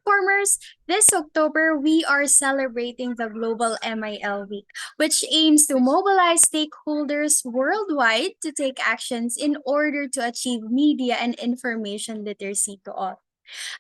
Informers, this October we are celebrating the Global MIL Week, which aims to mobilize stakeholders worldwide to take actions in order to achieve media and information literacy to all.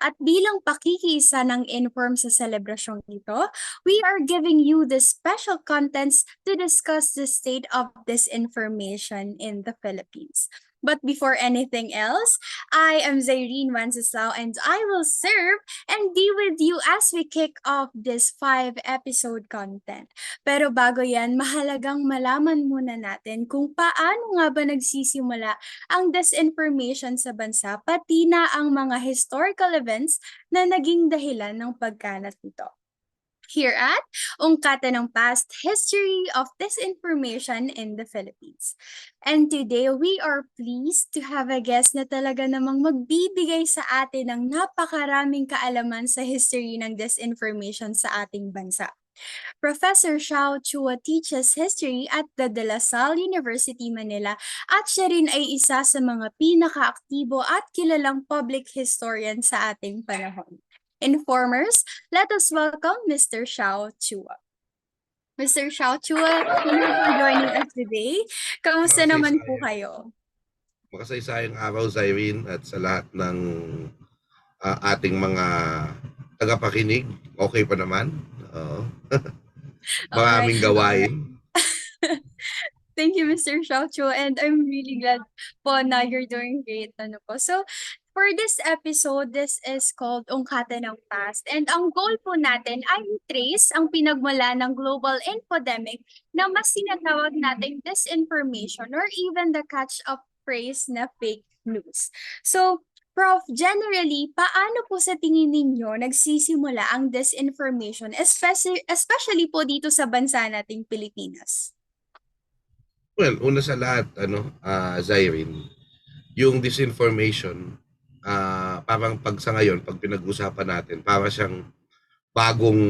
At bilang pakikiisa ng Inform sa selebrasyong ito, we are giving you the special contents to discuss the state of disinformation in the Philippines. But before anything else, I am Zairine Wansislao and I will serve and be with you as we kick off this 5-episode content. Pero bago yan, mahalagang malaman muna natin kung paano nga ba nagsisimula ang disinformation sa bansa, pati na ang mga historical events na naging dahilan ng pagkalat nito. Here at Ungkatan ng Past, History of Disinformation in the Philippines. And today, we are pleased to have a guest na talaga namang magbibigay sa atin ng napakaraming kaalaman sa history ng disinformation sa ating bansa. Professor Xiao Chua teaches history at the De La Salle University, Manila at siya rin ay isa sa mga pinakaaktibo at kilalang public historian sa ating panahon. Informers, let us welcome Mr. Xiao Chua. Mr. Xiao Chua, thank you for joining us today. Kamusta naman po kayo? Makasaysayang araw, Zairine, at sa lahat ng ating mga tagapakinig. Okay pa naman. Maraming gawain. Thank you, Mr. Xiao Chua, and I'm really glad po na you're doing great. So, for this episode, this is called Ungkatan ng Past. And ang goal po natin ay trace ang pinagmula ng global infodemic na mas sinatawag nating disinformation or even the catch of phrase na fake news. So, Prof, generally, paano po sa tingin ninyo nagsisimula ang disinformation, especially po dito sa bansa nating Pilipinas? Well, una sa lahat, Zairine, yung disinformation, parang sa ngayon, pag pinag-usapan natin, para siyang bagong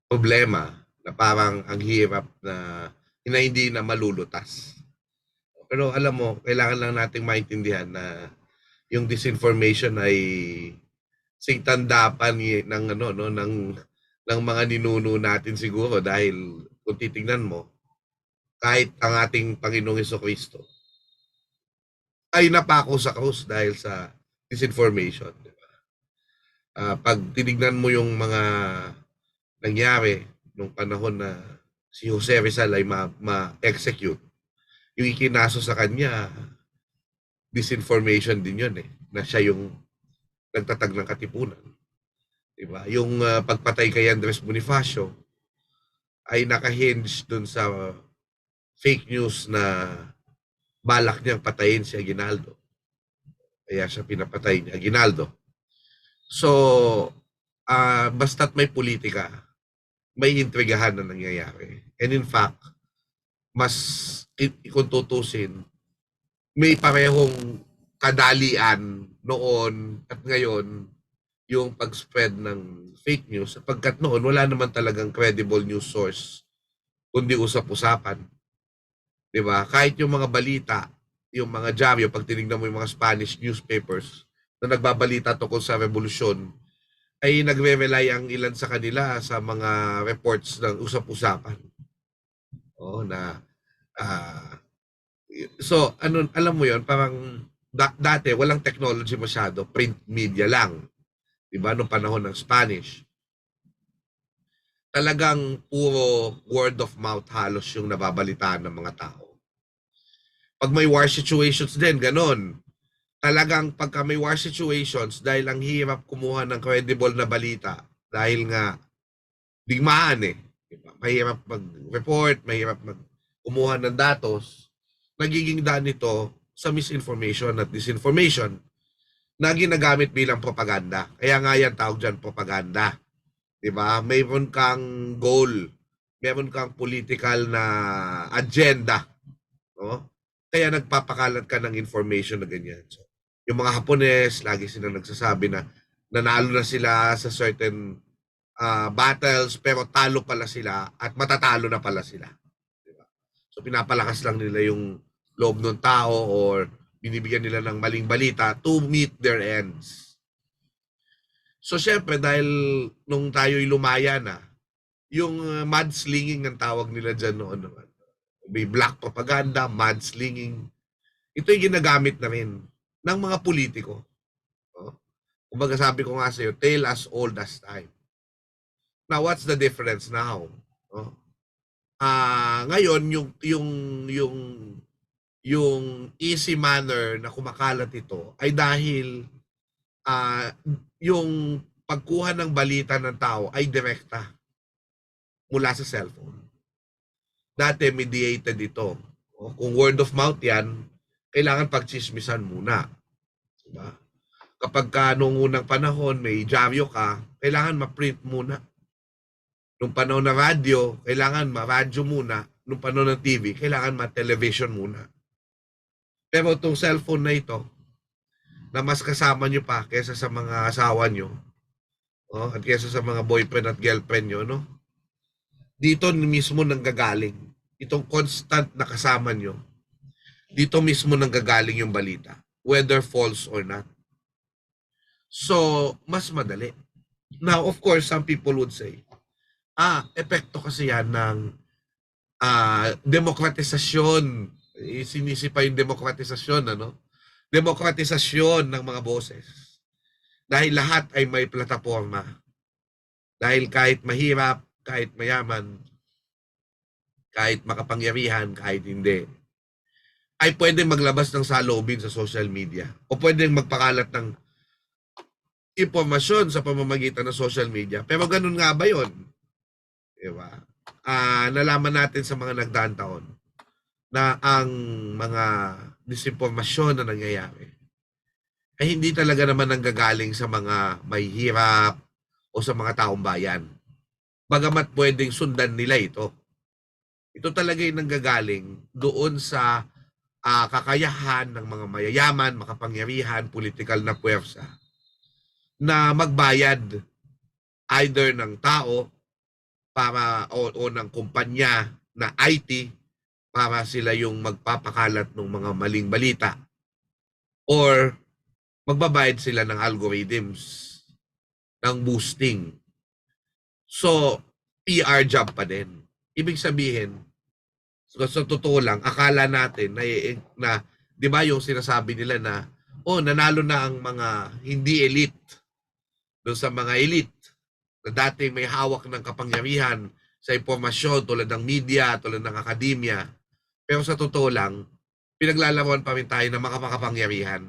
problema na parang ang hirap na hindi na malulutas. Pero alam mo, kailangan lang nating maintindihan na yung disinformation ay singtandapan ng mga ninuno natin siguro, dahil kung titingnan mo, kahit ang ating Panginoong Jesucristo ay napako sa krus dahil sa disinformation. Diba? Pag tinignan mo yung mga nangyari nung panahon na si Jose Rizal ay ma-execute, yung ikinaso sa kanya, disinformation din yun na siya yung nagtatag ng katipunan. Diba? Yung pagpatay kay Andres Bonifacio ay nakahinge dun sa fake news na balak niyang patayin si Aguinaldo. Kaya siya pinapatay ni Aguinaldo. So, basta't may politika, may intrigahan na nangyayari. And in fact, kung tutusin, may parehong kadalian noon at ngayon yung pag-spread ng fake news, sapagkat noon wala naman talagang credible news source kundi usap-usapan. Diba? Kahit yung mga balita, yung mga dyaryo, pag tinignan mo yung mga Spanish newspapers na nagbabalita tungkol sa revolusyon, ay nagre-rely ang ilan sa kanila sa mga reports ng usap-usapan. So, alam mo yon, parang dati walang technology masyado, print media lang. Diba? Noong panahon ng Spanish. Talagang puro word of mouth halos yung nababalitaan ng mga tao. Pag may war situations din, ganon. Talagang pagka may war situations, dahil ang hirap kumuha ng credible na balita, dahil nga digmaan diba? Mahirap mag-report, mahirap kumuha ng datos, nagiging daan ito sa misinformation at disinformation na ginagamit bilang propaganda. Kaya nga yan tawag dyan propaganda. Diba? Mayroon kang goal, mayroon kang political na agenda. No? Kaya nagpapakalat ka ng information na ganyan. So, yung mga Hapones, lagi silang nagsasabi na nanalo na sila sa certain battles, pero talo pala sila at matatalo na pala sila. Diba? So pinapalakas lang nila yung loob ng tao or binibigyan nila ng maling balita to meet their ends. So syempre dahil nung tayo'y lumaya na, yung mudslinging ang tawag nila dyan noon naman. May black propaganda, mudslinging. Ito yung ginagamit na rin ng mga politiko. No? Kumbaga sabi ko nga sa'yo, tale as old as time. Now, what's the difference now? No? Ngayon, yung easy manner na kumakalat ito ay dahil yung pagkuha ng balita ng tao ay direkta mula sa cellphone. Dati mediated ito. Kung word of mouth yan, kailangan pagchismisan muna. Diba? Kapag noong unang panahon may dyaryo ka, kailangan ma-print muna. Nung panahon na radyo, kailangan ma-radyo muna. Nung panahon ng TV, kailangan ma-television muna. Pero itong cellphone na ito, na mas kasama nyo pa kaysa sa mga asawa nyo, at kaysa sa mga boyfriend at girlfriend nyo, no? Dito mismo nanggagaling. Itong constant na kasama nyo, dito mismo nanggagaling yung balita, whether false or not. So, mas madali. Now, of course, some people would say, epekto kasi yan ng demokratisasyon. Sinisipa yung demokratisasyon, ano? Demokratisasyon ng mga boses. Dahil lahat ay may plataforma. Dahil kahit mahirap, kahit mayaman, kahit makapangyarihan, kahit hindi, ay pwedeng maglabas ng saloobin sa social media. O pwedeng magpakalat ng impormasyon sa pamamagitan ng social media. Pero ganun nga ba yun? Diba? Nalaman natin sa mga nagdaang taon na ang mga disinformasyon na nangyayari ay hindi talaga naman nanggagaling sa mga may hirap o sa mga taong bayan. Bagamat pwedeng sundan nila ito. Ito talaga yung nanggagaling doon sa kakayahan ng mga mayayaman, makapangyarihan, political na puwersa na magbayad either ng tao para o ng kumpanya na IT para sila yung magpapakalat ng mga maling balita or magbabayad sila ng algorithms ng boosting. So, PR job pa din. Ibig sabihin, sa totoo lang, akala natin na 'di ba yung sinasabi nila na nanalo na ang mga hindi elite doon sa mga elite na dating may hawak ng kapangyarihan sa impormasyon tulad ng media, tulad ng akademya. Pero sa totoo lang, pinaglalaruan pa rin tayo ng mga makapangyarihan.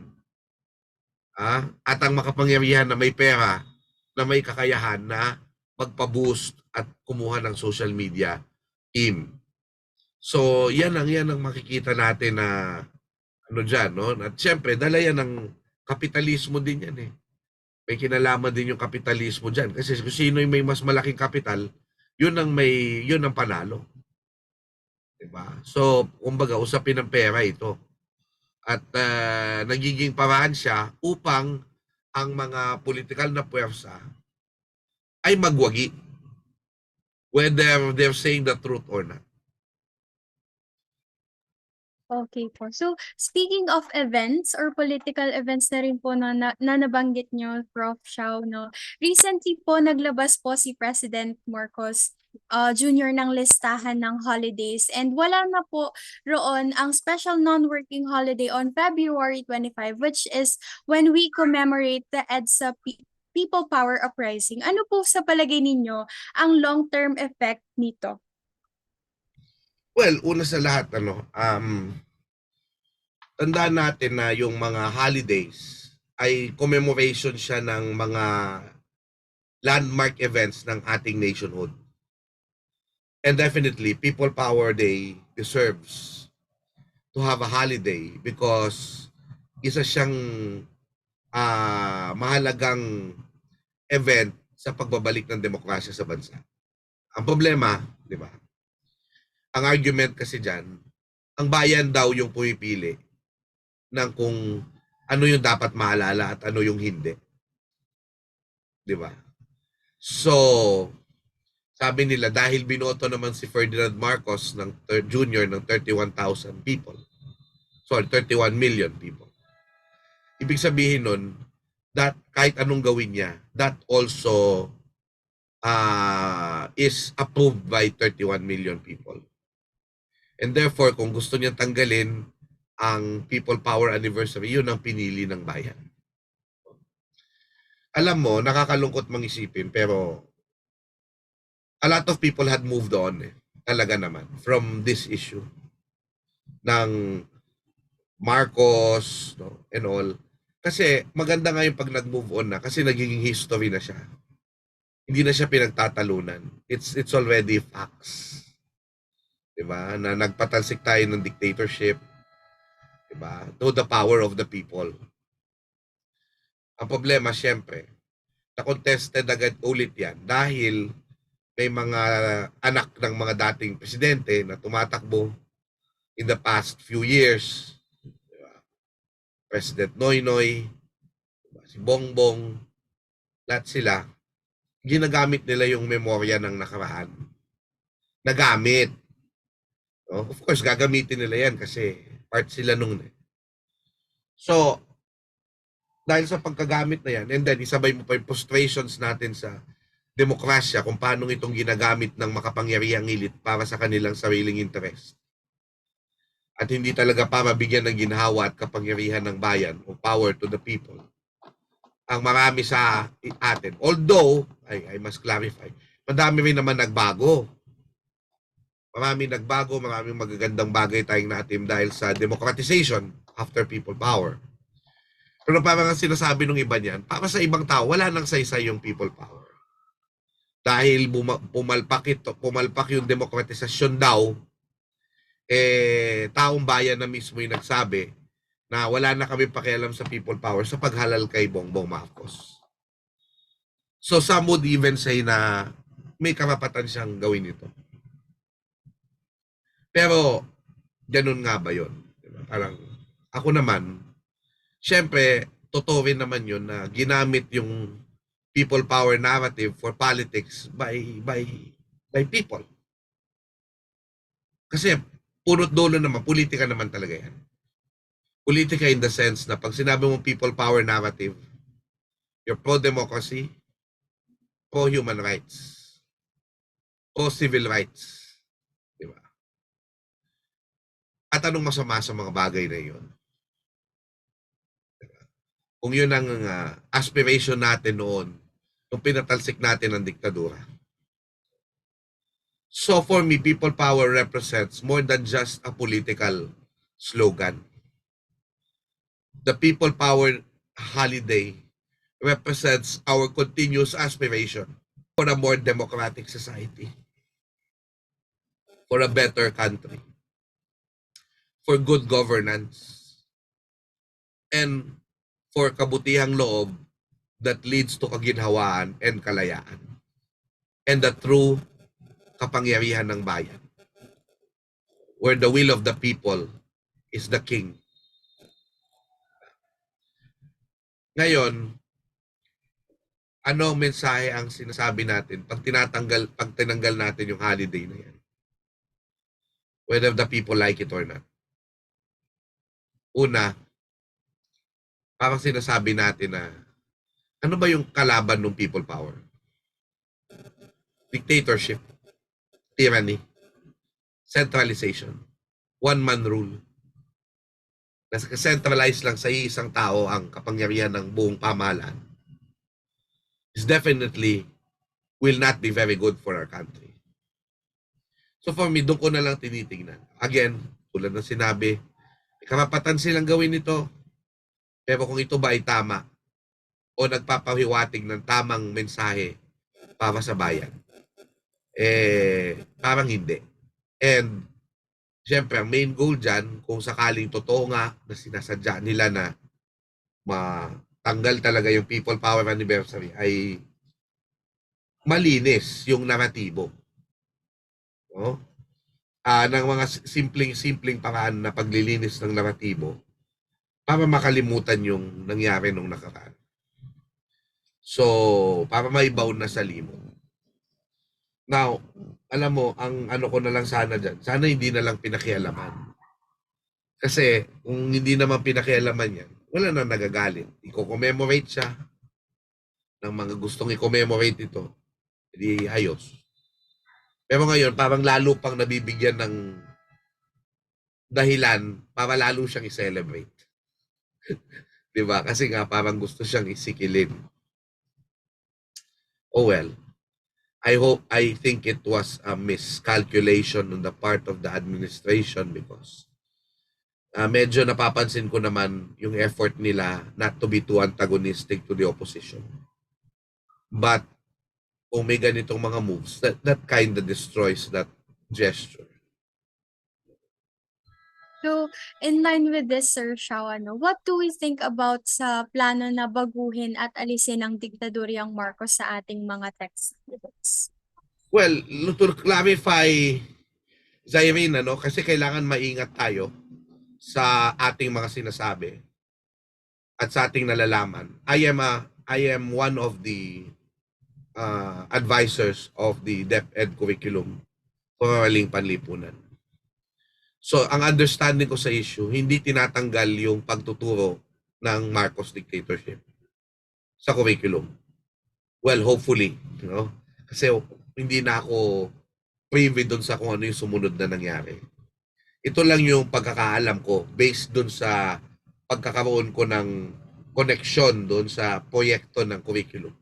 At ang makapangyarihan na may pera, na may kakayahan na magpa-boost at kumuha ng social media in. So, yan ang makikita natin na dyan, no? At syempre, dala yan ng kapitalismo din yan eh. May kinalaman din yung kapitalismo dyan. Kasi kung sino yung may mas malaking kapital, yun ang panalo. Diba? So, kumbaga, usapin ng pera ito. At nagiging paraan siya upang ang mga political na puwersa ay magwagi. Whether they're saying the truth or not. Okay po. So, speaking of events or political events na rin po na nabanggit nyo, Prof. Xiao, no? Recently po, naglabas po si President Marcos Jr. ng listahan ng holidays and wala na po roon ang special non-working holiday on February 25, which is when we commemorate the EDSA People Power Uprising. Ano po sa palagay ninyo ang long-term effect nito? Well, una sa lahat, tandaan natin na yung mga holidays ay commemoration siya ng mga landmark events ng ating nationhood. And definitely, People Power Day deserves to have a holiday because isa siyang mahalagang event sa pagbabalik ng demokrasya sa bansa. Ang problema, di ba? Ang argument kasi dyan, ang bayan daw yung pumipili ng kung ano yung dapat maalala at ano yung hindi. Di ba? So, sabi nila dahil binoto naman si Ferdinand Marcos Jr. ng 31,000 people. Sorry, 31 million people. Ibig sabihin nun, that kahit anong gawin niya, that also is approved by 31 million people. And therefore, kung gusto niya tanggalin ang People Power Anniversary, yun ang pinili ng bayan. Alam mo, nakakalungkot mang isipin, pero a lot of people had moved on talaga naman from this issue ng Marcos, no, and all. Kasi maganda nga yung pag nag-move on na kasi nagiging history na siya. Hindi na siya pinagtatalunan. It's already facts. Diba? Na nagpatalsik tayo ng dictatorship. Diba? To the power of the people. Ang problema, syempre, na-contested agad ulit yan dahil may mga anak ng mga dating presidente na tumatakbo in the past few years. Diba? President Noynoy, diba? Si Bongbong, lahat sila, ginagamit nila yung memorya ng nakaraan. Nagamit. No? Of course, gagamitin nila yan kasi part sila nung. So, dahil sa pagkagamit na yan, and then isabay mo pa yung frustrations natin sa demokrasya kung paano itong ginagamit ng makapangyarihang elit para sa kanilang sariling interest. At hindi talaga para bigyan ng ginhawa at kapangyarihan ng bayan o power to the people. Ang marami sa atin. Although, I must clarify, madami rin naman nagbago. Maraming nagbago, maraming magagandang bagay tayong natin dahil sa democratization after people power. Pero parang ang sinasabi ng iba niyan, para sa ibang tao, wala nang saysay yung people power. Dahil pumalpak yung demokratisasyon daw, taong bayan na mismo yung nagsabi na wala na kami pakialam sa people power sa paghalal kay Bongbong Marcos. So some would even say na may karapatan siyang gawin ito. Pero, ganun nga ba yun? Diba? Parang, ako naman, syempre, totoo rin naman yun na ginamit yung people power narrative for politics by people. Kasi, punot dulo naman, politika naman talaga yan. Politika in the sense na pag sinabi mong people power narrative, you're pro-democracy, pro-human rights, pro-civil rights. Diba? At anong masama sa mga bagay na yun? Diba? Kung yun ang aspiration natin noon, nung pinatalsik natin ang diktadura. So for me, people power represents more than just a political slogan. The people power holiday represents our continuous aspiration for a more democratic society, for a better country, for good governance, and for kabutihang loob that leads to kaginhawaan and kalayaan, and the true kapangyarihan ng bayan, where the will of the people is the king. Ngayon, ano ang mensahe ang sinasabi natin pag tinanggal natin yung holiday na yan? Whether the people like it or not. Una, parang sinasabi natin na ano ba yung kalaban ng people power? Dictatorship, tyranny, centralization, one-man rule. Nasa-centralize lang sa isang tao ang kapangyarihan ng buong pamahalaan. Is definitely will not be very good for our country. So for me, doon ko na lang tinitingnan. Again, tulad ng sinabi, karapatan silang gawin ito, pero kung ito ba ay tama o nagpapahiwatig ng tamang mensahe para sa bayan, parang hindi. And siyempre, ang main goal dyan, kung sakaling totoo nga na sinasadya nila na matanggal talaga yung People Power Anniversary, ay malinis yung naratibo. No? Ng mga simpleng paraan na paglilinis ng naratibo para makalimutan yung nangyari nung nakaraan. So, para maibaon na sa limot. Now, alam mo, ang ano ko na lang sana dyan, sana hindi na lang pinakialaman. Kasi, kung hindi naman pinakialaman yan, wala na nagagalit. I-commemorate siya, ng mga gustong i-commemorate ito, hindi ayos. Pero ngayon, parang lalo pang nabibigyan ng dahilan para lalo siyang i-celebrate. 'Di ba? Kasi nga parang gusto siyang isikilin. Oh well, I think it was a miscalculation on the part of the administration because medyo napapansin ko naman yung effort nila not to be too antagonistic to the opposition. But kung may ganitong mga moves, that kind of destroys that gesture. So, in line with this, Sir Shao, what do we think about sa plano na baguhin at alisin ang diktadoryang Marcos sa ating mga textbooks? Well, to clarify, Zairine, kasi kailangan maingat tayo sa ating mga sinasabi at sa ating nalalaman. I am one of the advisors of the DepEd curriculum for Mamaling Panlipunan. So, ang understanding ko sa issue, hindi tinatanggal yung pagtuturo ng Marcos dictatorship sa curriculum. Well, hopefully, kasi hindi na ako privy doon sa kung ano yung sumunod na nangyari. Ito lang yung pagkakaalam ko based doon sa pagkakaroon ko ng connection doon sa proyekto ng curriculum.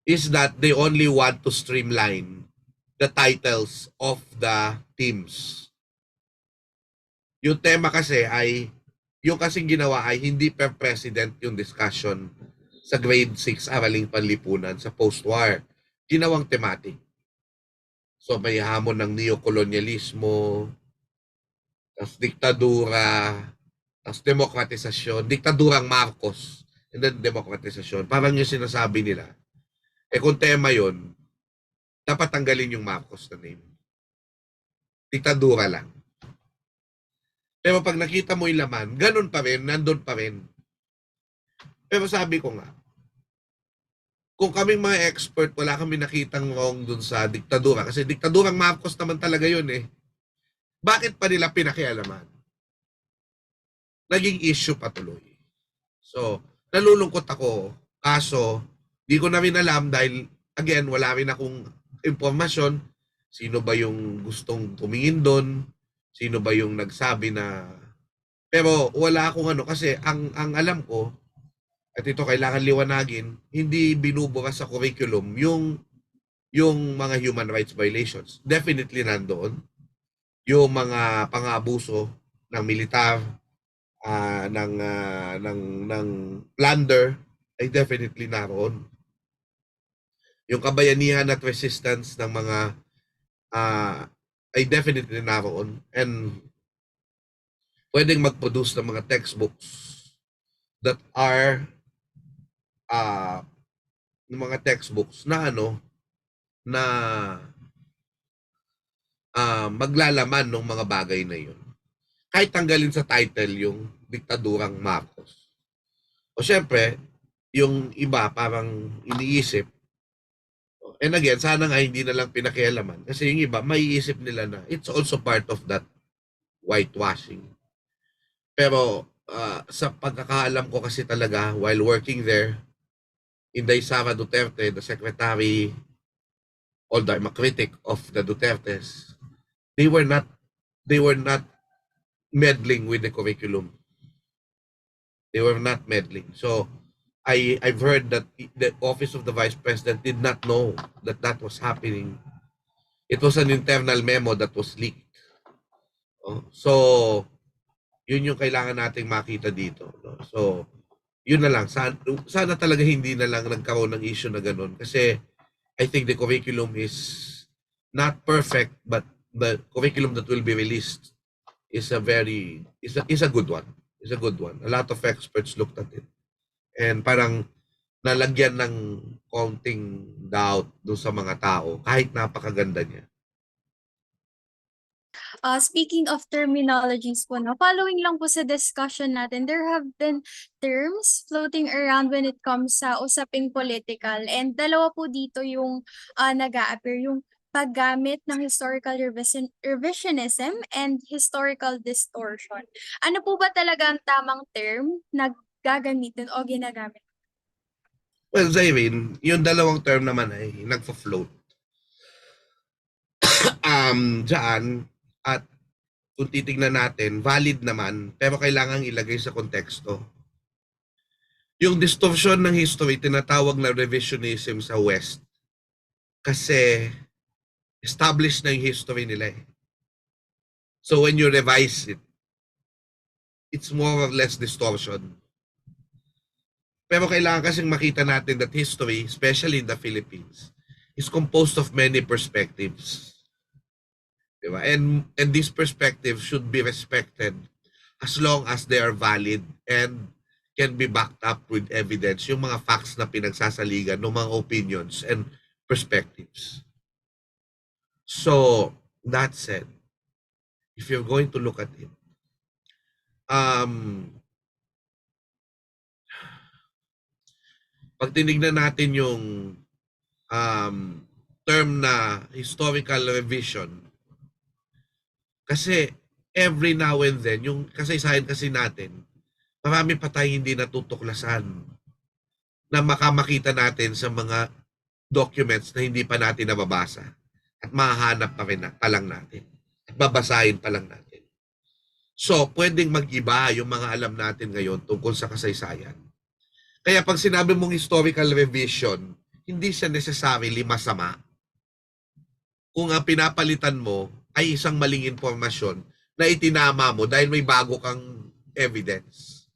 Is that they only want to streamline the titles of the teams. Yung tema kasi ay, yung kasing ginawa ay hindi per president yung discussion sa grade 6 Araling Panlipunan sa post-war. Ginawang thematic. So may hamon ng neokolonyalismo, tapos diktadura, tapos demokratisasyon, diktadurang Marcos, and then demokratisasyon. Parang yung sinasabi nila, kung tema yon, dapat tanggalin yung Marcos na name. Diktadura lang. Pero pag nakita mo yung laman, ganun pa rin, nandun pa rin. Pero sabi ko nga, kung kaming mga expert, wala kami nakitang wrong dun sa diktadura. Kasi diktadurang Marcos naman talaga yun eh. Bakit pa nila pinakialaman? Naging issue patuloy. So, nalulungkot ako. Kaso, di ko na rin alam dahil, again, wala rin akong impormasyon. Sino ba yung gustong tumingin doon? Sino ba yung nagsabi na... Pero wala akong kasi ang alam ko, at ito kailangan liwanagin, hindi binubukas sa curriculum yung mga human rights violations. Definitely nandoon. Yung mga pang-abuso ng militar, ng plunder, ay definitely naroon. Yung kabayanihan at resistance ng mga ay definitely naroon. And pwedeng mag-produce ng mga textbooks that are ng mga textbooks na na maglalaman ng mga bagay na yun. Kahit tanggalin sa title yung diktadurang Marcos. O syempre, yung iba parang iniisip, and again, sana nga hindi na lang pinakialaman. Kasi yung iba, maiisip nila na it's also part of that whitewashing. Pero sa pagkakaalam ko kasi talaga, while working there, Inday Sara Duterte, the secretary, although I'm a critic of the Dutertes, they were not meddling with the curriculum. They were not meddling. So I've heard that the office of the vice president did not know that that was happening. It was an internal memo that was leaked. So yun yung kailangan nating makita dito. So yun na lang. Sana talaga hindi na lang nagkaroon ng issue na ganun. Kasi I think the curriculum is not perfect, but the curriculum that will be released is a good one. Is a good one. A lot of experts looked at it. And parang nalagyan ng konting doubt doon sa mga tao kahit napakaganda niya. Speaking of terminologies po, following lang po sa discussion natin, there have been terms floating around when it comes sa usaping political. And dalawa po dito yung nag-a-appear, yung paggamit ng historical revisionism and historical distortion. Ano po ba talaga ang tamang term na gagamitin o ginagamit? Well, Zyrene, yung dalawang term naman ay nagfa-float. Diyan, at kung titignan natin, valid naman, pero kailangan ilagay sa konteksto. Yung distortion ng history, tinatawag na revisionism sa West. Kasi established na yung history nila eh. So when you revise it, it's more or less distortion. Pero kailangan kasing makita natin that history, especially in the Philippines, is composed of many perspectives. Diba? And these perspectives should be respected as long as they are valid and can be backed up with evidence, yung mga facts na pinagsasaligan ng mga opinions and perspectives. So, that said, if you're going to look at it, pag tinignan natin yung term na historical revision, kasi every now and then, yung kasaysayan kasi natin, marami pa tayong hindi natutuklasan na makamakita natin sa mga documents na hindi pa natin nababasa at mahahanap pa lang natin at babasahin pa lang natin. So, pwedeng mag-iba yung mga alam natin ngayon tungkol sa kasaysayan. Kaya pag sinabi mong historical revision, hindi siya necessarily masama. Kung ang pinapalitan mo ay isang maling impormasyon na itinama mo dahil may bago kang evidence.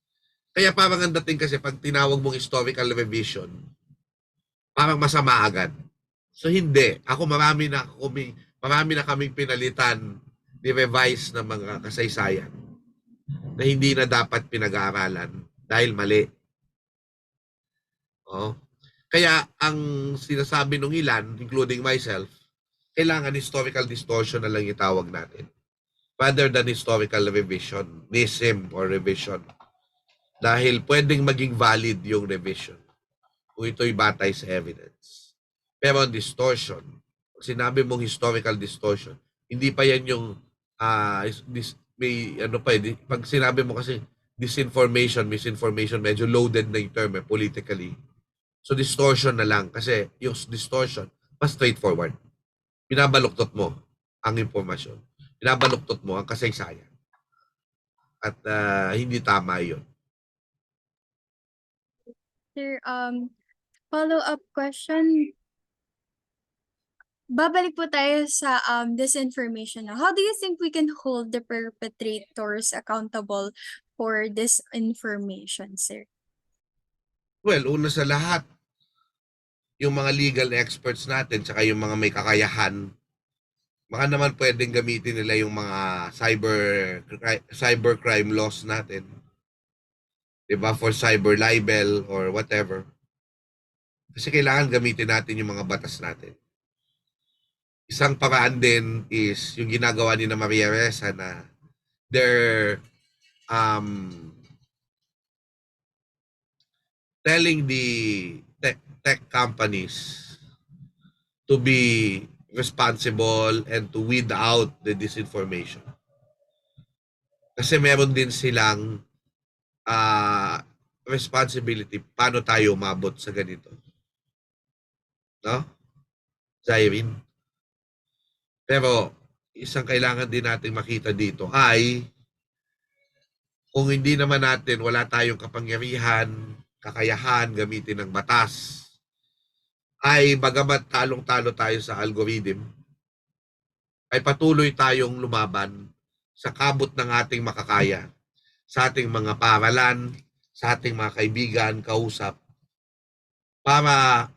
Kaya parang ang dating kasi pag tinawag mong historical revision, parang masama agad. So hindi. Ako marami na kaming pinalitan, ni-revise ng mga kasaysayan na hindi na dapat pinag-aaralan dahil mali. Oh. Kaya ang sinasabi ng ilan, including myself, kailangan historical distortion na lang itawag natin rather than historical revisionism or revision. Dahil pwedeng maging valid yung revision kung ito'y batay sa evidence. Pero distortion, pag sinabi mong historical distortion, hindi pa yan yung pag sinabi mo kasi disinformation, misinformation, medyo loaded na yung term politically. So distortion na lang kasi yung distortion, mas straightforward. Binabaluktot mo ang impormasyon. Binabaluktot mo ang kasaysayan. At hindi tama yun. Sir, follow-up question. Babalik po tayo sa disinformation. How do you think we can hold the perpetrators accountable for disinformation, sir? Well, una sa lahat, yung mga legal experts natin tsaka yung mga may kakayahan, baka naman pwedeng gamitin nila yung mga cybercrime laws natin. Diba? For cyber libel or whatever. Kasi kailangan gamitin natin yung mga batas natin. Isang paraan din is yung ginagawa ni na Maria Ressa na they're telling the tech companies to be responsible and to weed out the disinformation. Kasi meron din silang responsibility paano tayo umabot sa ganito. No? Zyrene. Pero isang kailangan din nating makita dito ay kung hindi naman natin, wala tayong kapangyarihan, kakayahan, gamitin ng batas, ay bagamat talong-talo tayo sa algorithm, ay patuloy tayong lumaban sa kabot ng ating makakaya, sa ating mga paaralan, sa ating mga kaibigan, kausap, para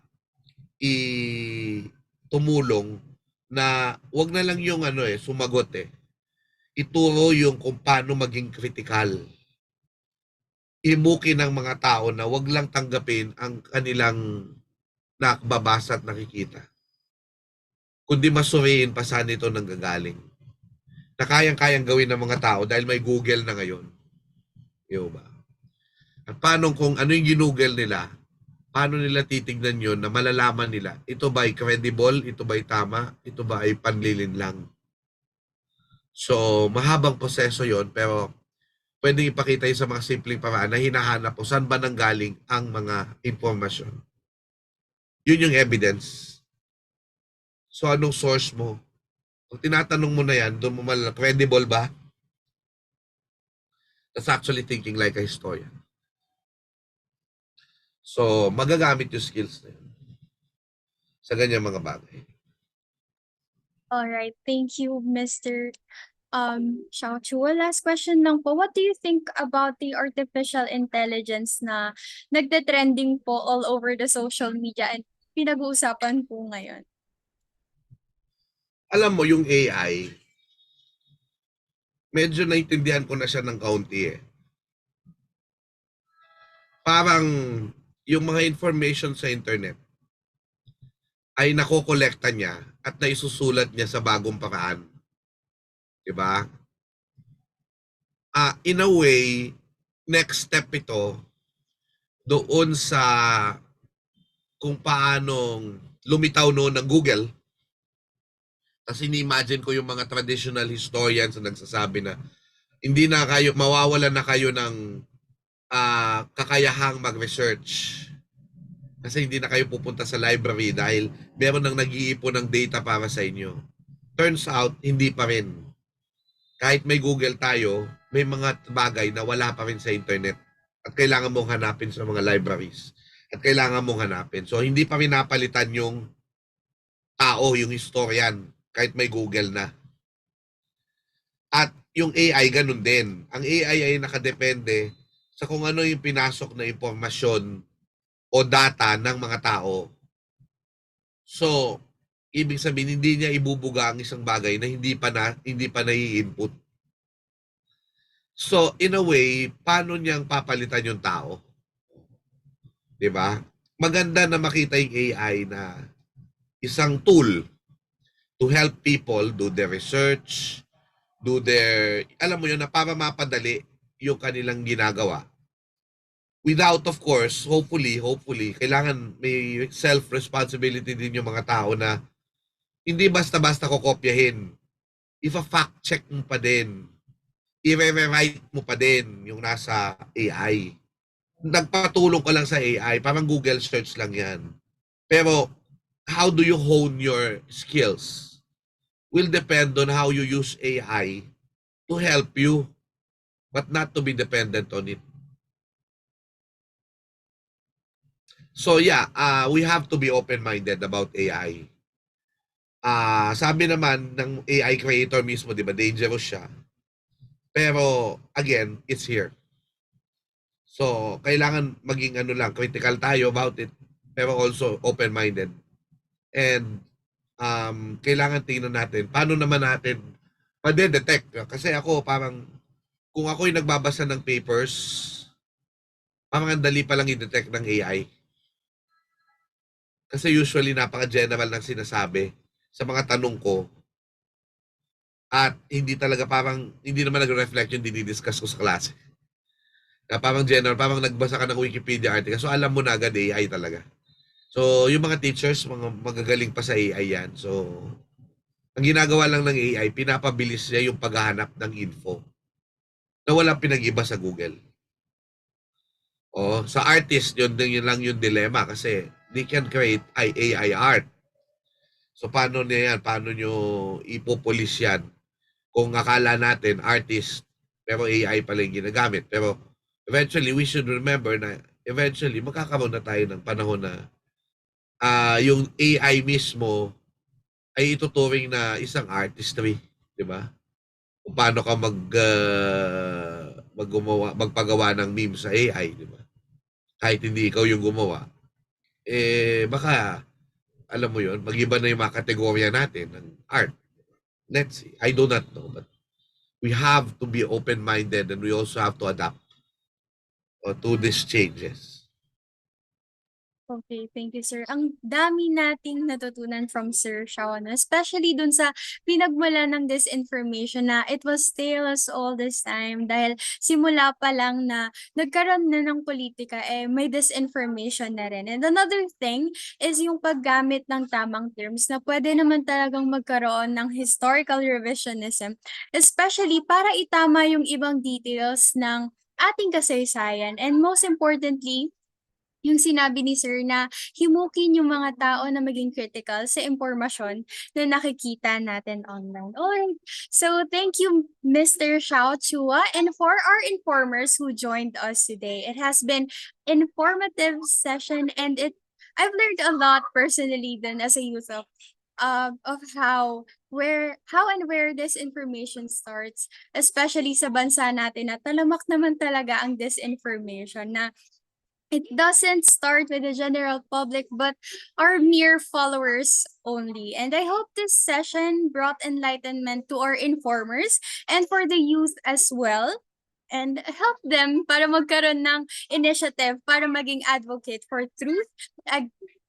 tumulong na wag na lang yung sumagot ituro yung kung paano maging critical. Imuki ng mga tao na wag lang tanggapin ang kanilang nakababasa at nakikita. Kundi masuriin pa saan ito nanggagaling. Na kayang-kayang gawin ng mga tao dahil may Google na ngayon. Diba? At paano kung ano yung ginugel nila, paano nila titignan yun na malalaman nila, ito ba ay credible, ito ba ay tama, ito ba ay panlilin lang. So, mahabang proseso yon pero pwedeng ipakita yun sa mga simpleng paraan na hinahanap po saan ba nanggaling ang mga impormasyon. Yun yung evidence. So anong source mo? Kung tinatanong mo na yan, doon mo malala, credible ba? That's actually thinking like a historian. So, magagamit yung skills na yun sa ganyan mga bagay. All right, thank you, Mr. Xiao Chu. Last question lang po. What do you think about the artificial intelligence na nagte-trending po all over the social media and pinag-uusapan po ngayon? Alam mo, yung AI, medyo naintindihan ko na siya ng kaunti eh. Parang yung mga information sa internet ay nakokolekta niya at naisusulat niya sa bagong paraan. Diba? In a way, next step ito doon sa kung paanong lumitaw noon ng Google. Kasi ni-imagine ko yung mga traditional historians na nagsasabi na hindi na kayo, mawawalan na kayo ng kakayahang mag-research. Kasi hindi na kayo pupunta sa library dahil meron nang nag-iipon ng data para sa inyo. Turns out, hindi pa rin. Kahit may Google tayo, may mga bagay na wala pa rin sa internet at kailangan mong hanapin sa mga libraries at kailangan mong hanapin. So, hindi pa rin napalitan yung tao, yung historian, kahit may Google na. At yung AI, ganun din. Ang AI ay nakadepende sa kung ano yung pinasok na impormasyon o data ng mga tao. So, ibig sabihin hindi niya ibubuga ang isang bagay na hindi pa nai-input. So, in a way, paano niyang papalitan yung tao? 'Di ba? Maganda na makita yung AI na isang tool to help people do their research, do their, alam mo yun, na para mapadali yung kanilang ginagawa. Without, of course, hopefully, kailangan may self-responsibility din yung mga tao na hindi basta-basta kokopyahin. Ifa-fact check mo pa din. I-rewrite mo pa din yung nasa AI. Nagpatulong ka lang sa AI, parang Google search lang yan. Pero, how do you hone your skills? Will depend on how you use AI to help you, but not to be dependent on it. So yeah, we have to be open-minded about AI. Sabi naman ng AI creator mismo, di ba, dangerous siya. Pero again, it's here. So, kailangan maging critical tayo about it, pero also open-minded. And kailangan tingnan natin, paano naman natin ma-detect. Kasi ako parang, kung ako yung nagbabasa ng papers, parang ang dali pa lang i-detect ng AI. Kasi usually napaka-general ng sinasabi sa mga tanong ko. At hindi talaga parang, hindi naman nag-reflect yung dinidiscuss ko sa klase. Na parang general, parang nagbasa ka ng Wikipedia article. So alam mo na agad AI talaga. So yung mga teachers, mga magagaling pa sa AI yan. So ang ginagawa lang ng AI, pinapabilis niya yung paghahanap ng info na walang pinag-iba sa Google. O, sa artist, yun lang yung dilemma kasi they can create AI art. So paano niya yan? Paano nyo ipopolish yan? Kung akala natin artist, pero AI pala yung ginagamit. Pero eventually, we should remember na eventually, magkakaroon na tayo ng panahon na yung AI mismo ay ituturing na isang artistry. Di ba? Kung paano ka magpagawa ng meme sa AI. Di ba? Kahit hindi ikaw yung gumawa. Baka, alam mo yun, mag-iba na yung mga kategorya natin ng art. Let's see. I do not know, but we have to be open-minded and we also have to adapt to these changes. Okay, thank you, sir. Ang dami nating natutunan from Sir Shawan, especially dun sa pinagmula ng disinformation na it was tales all this time dahil simula pa lang na nagkaroon na ng politika, may disinformation na rin. And another thing is yung paggamit ng tamang terms na pwede naman talagang magkaroon ng historical revisionism, especially para itama yung ibang details ng ating kasaysayan. And most importantly, yung sinabi ni sir na himukin yung mga tao na maging critical sa impormasyon na nakikita natin online. Alright, so thank you Mr. Xiao Chua, and for our informers who joined us today. It has been informative session, and I've learned a lot personally then as a youth of how and where this information starts, especially sa bansa natin na talamak naman talaga ang disinformation, na it doesn't start with the general public, but our mere followers only. And I hope this session brought enlightenment to our informers and for the youth as well, and help them para magkaroon ng initiative para maging advocate for truth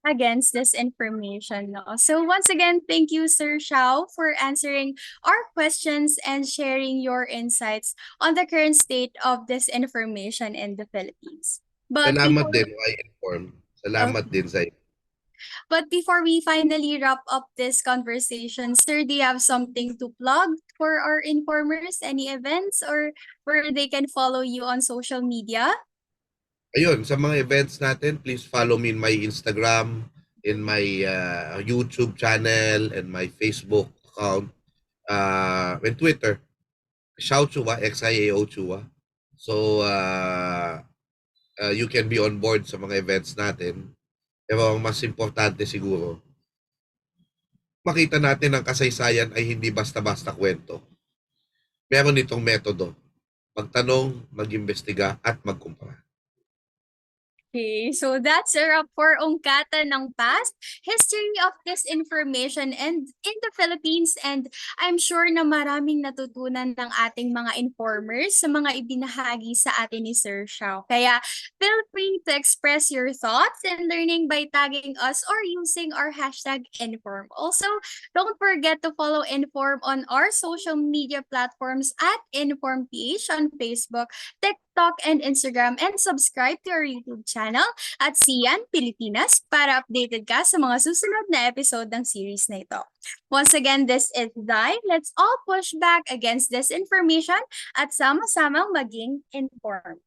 against this information. No? So once again, thank you, Sir Xiao, for answering our questions and sharing your insights on the current state of disinformation in the Philippines. But Salamat before din, I-inform. Salamat din sa but before we finally wrap up this conversation, sir, do you have something to plug for our informers? Any events or where they can follow you on social media? Ayun, sa mga events natin, please follow me in my Instagram, in my YouTube channel, and my Facebook account, and Twitter. Xiao Chua, Xiao Chua. So, you can be on board sa mga events natin. Pero ang mas importante siguro, makita natin ang kasaysayan ay hindi basta-basta kwento. Meron itong metodo. Magtanong, mag-imbestiga, at magkumpara. Okay, so that's a wrap for Ungkata ng Past, History of Disinformation and in the Philippines. And I'm sure na maraming natutunan ng ating mga informers sa mga ibinahagi sa atin ni Sir Xiao. Kaya feel free to express your thoughts and learning by tagging us or using our hashtag Inform. Also, don't forget to follow Inform on our social media platforms at InformPH on Facebook, TikTok, and Instagram, and subscribe to our YouTube channel at Sian Pilipinas para updated ka sa mga susunod na episode ng series na ito. Once again, this is Dai. Let's all push back against disinformation at sama-samang maging informed.